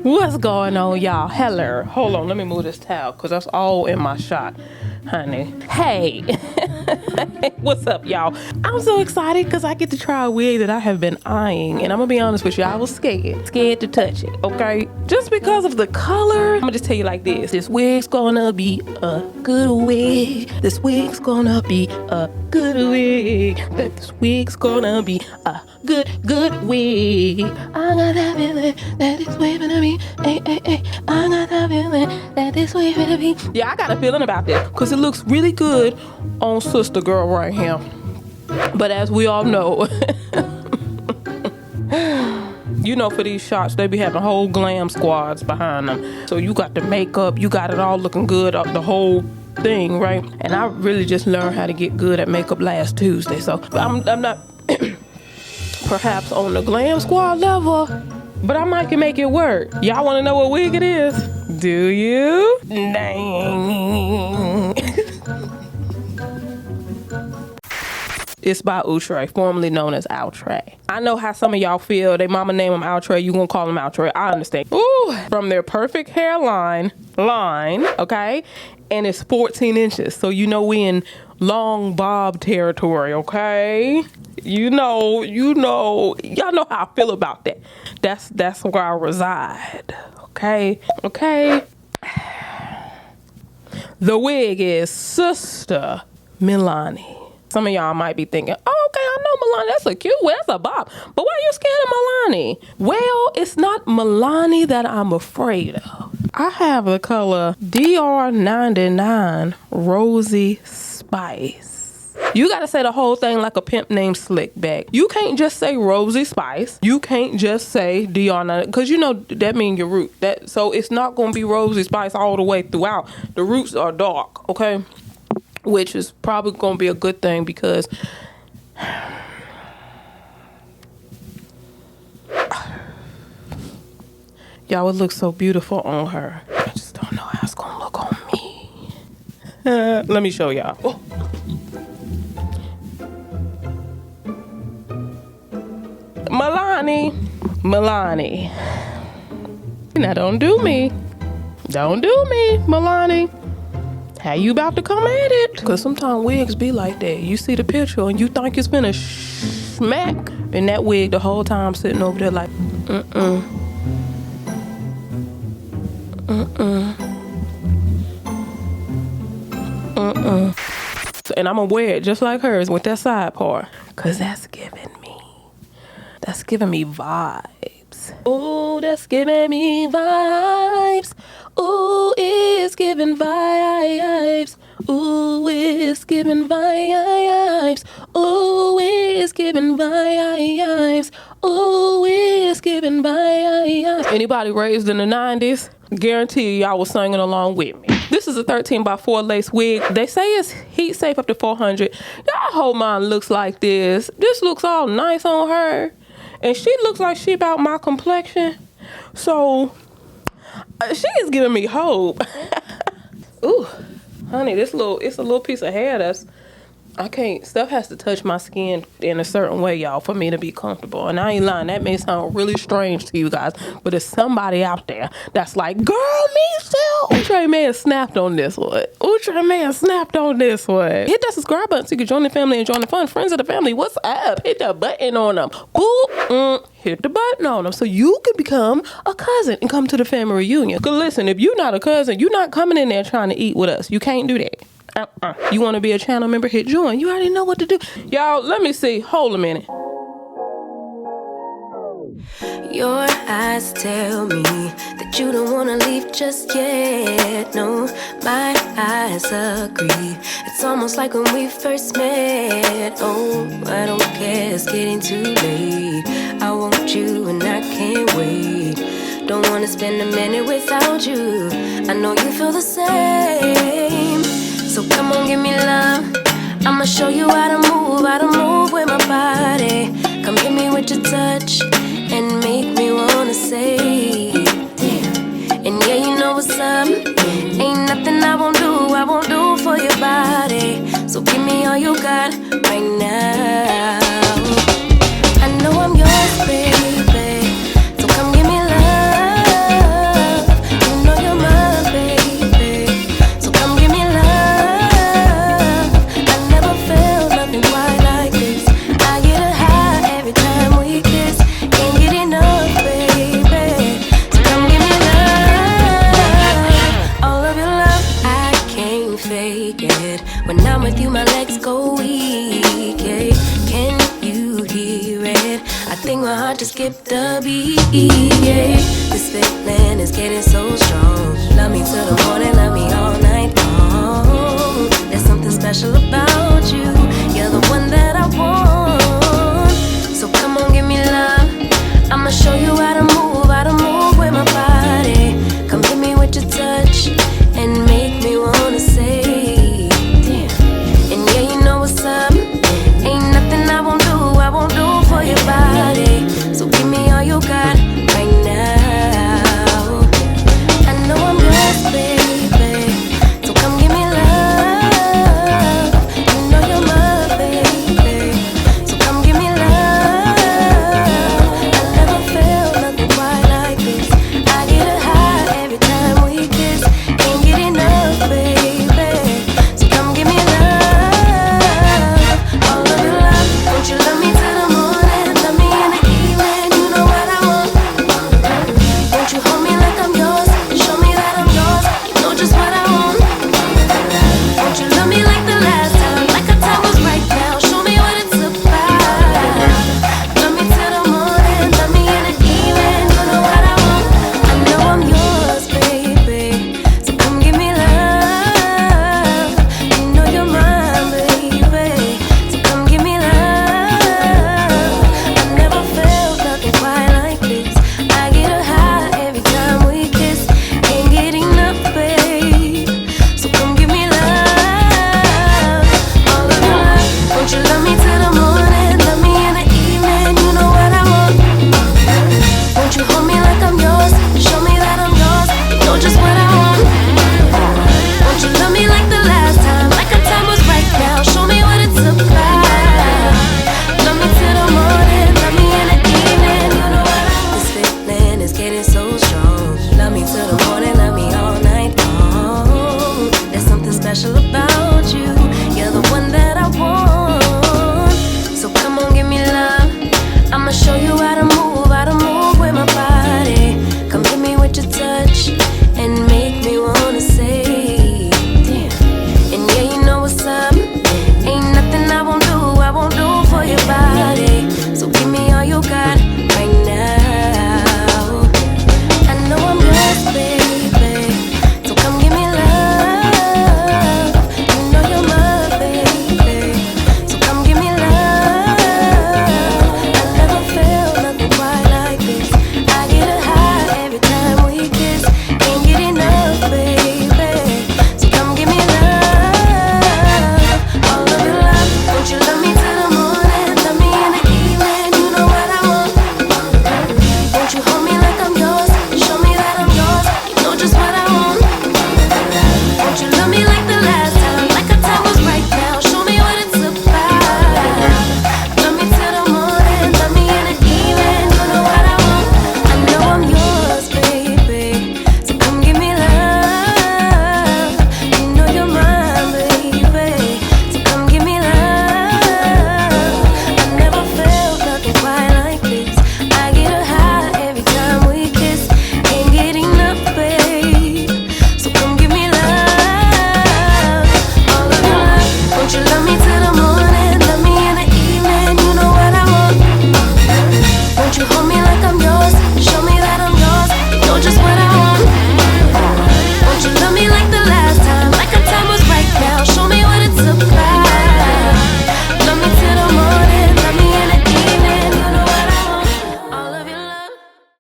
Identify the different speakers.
Speaker 1: What's going on, y'all? Hello. Hold on, let me move this towel because that's all in my shot, honey. Hey. What's up, y'all? I'm so excited because I get to try a wig that I have been eyeing, and I'm gonna be honest with you, I was scared to touch it, okay? Just because of the color. I'm gonna just tell you like this wig's gonna be a good wig. This wig's gonna be a good wig. This wig's gonna be a good wig. I got that feeling that this wig gonna be, ay. I got that feeling that this wig gonna be. Yeah, I got a feeling about this because it looks really good on sister girl right here. But as we all know, you know, for these shots, they be having whole glam squads behind them. So you got the makeup, you got it all looking good, up the whole thing, right? And I really just learned how to get good at makeup last Tuesday. So I'm not perhaps on the glam squad level, but I might can make it work. Y'all want to know what wig it is? Do you? Dang. It's by Outre, formerly known as Outre. I know how some of y'all feel. They mama name them Outre, you gonna call them Outre. I understand. Ooh, from their perfect hairline, okay? And it's 14 inches. So you know we in long bob territory, okay? Y'all know how I feel about that. That's where I reside, okay? The wig is Sister Milani. Some of y'all might be thinking, oh, okay, I know Milani. That's a cute wig. That's a bob. But why are you scared of Milani? Well, it's not Milani that I'm afraid of. I have the color DR99 Rosy Spice. You got to say the whole thing like a pimp named Slickback. You can't just say Rosy Spice. You can't just say DR99 because you know that means your root. So it's not going to be Rosy Spice all the way throughout. The roots are dark, okay? Which is probably going to be a good thing because y'all, it looks so beautiful on her. I just don't know how it's going to look on me. Let me show y'all. Oh. Milani. Now don't do me, Milani. How you about to come at it? Because sometimes wigs be like that. You see the picture and you think it's been a smack. And that wig the whole time sitting over there like, And I'm gonna wear it just like hers with that side part. Because that's giving me vibes. Ooh, that's giving me vibes. Ooh, it's giving vibes. Ooh, it's giving vibes. Ooh, it's giving vibes. Ooh, it's giving vibes. Anybody raised in the 90s? Guarantee y'all was singing along with me. This is a 13x4 lace wig. They say it's heat safe up to 400. Y'all whole mine looks like this. This looks all nice on her. And she looks like she about my complexion. So she is giving me hope. Ooh, honey, it's a little piece of hair that's, stuff has to touch my skin in a certain way, y'all, for me to be comfortable. And I ain't lying, that may sound really strange to you guys, but there's somebody out there that's like, girl, me too. Outre man snapped on this one. Hit that subscribe button so you can join the family and join the fun. Friends of the family, what's up? Hit the button on them. Hit the button on them so you can become a cousin and come to the family reunion. Because listen, if you're not a cousin, you're not coming in there trying to eat with us. You can't do that. You want to be a channel member? Hit join. You already know what to do. Y'all, let me see. Hold a minute.
Speaker 2: Your eyes tell me that you don't want to leave just yet. No, my eyes agree. It's almost like when we first met. Oh, I don't care, it's getting too late. I want you and I can't wait. Don't want to spend a minute without you. I know you feel the same. So come on, give me love. I'ma show you how to move with my body. Come hit me with your touch and make me wanna say, damn. And yeah, you know what's up. Ain't nothing I won't do for your body. So give me all you got right now. I know I'm yours, baby. So come give me love. hard to skip the beat. Yeah. This feeling is getting so strong. Love me till the morning, love me all night long. There's something special about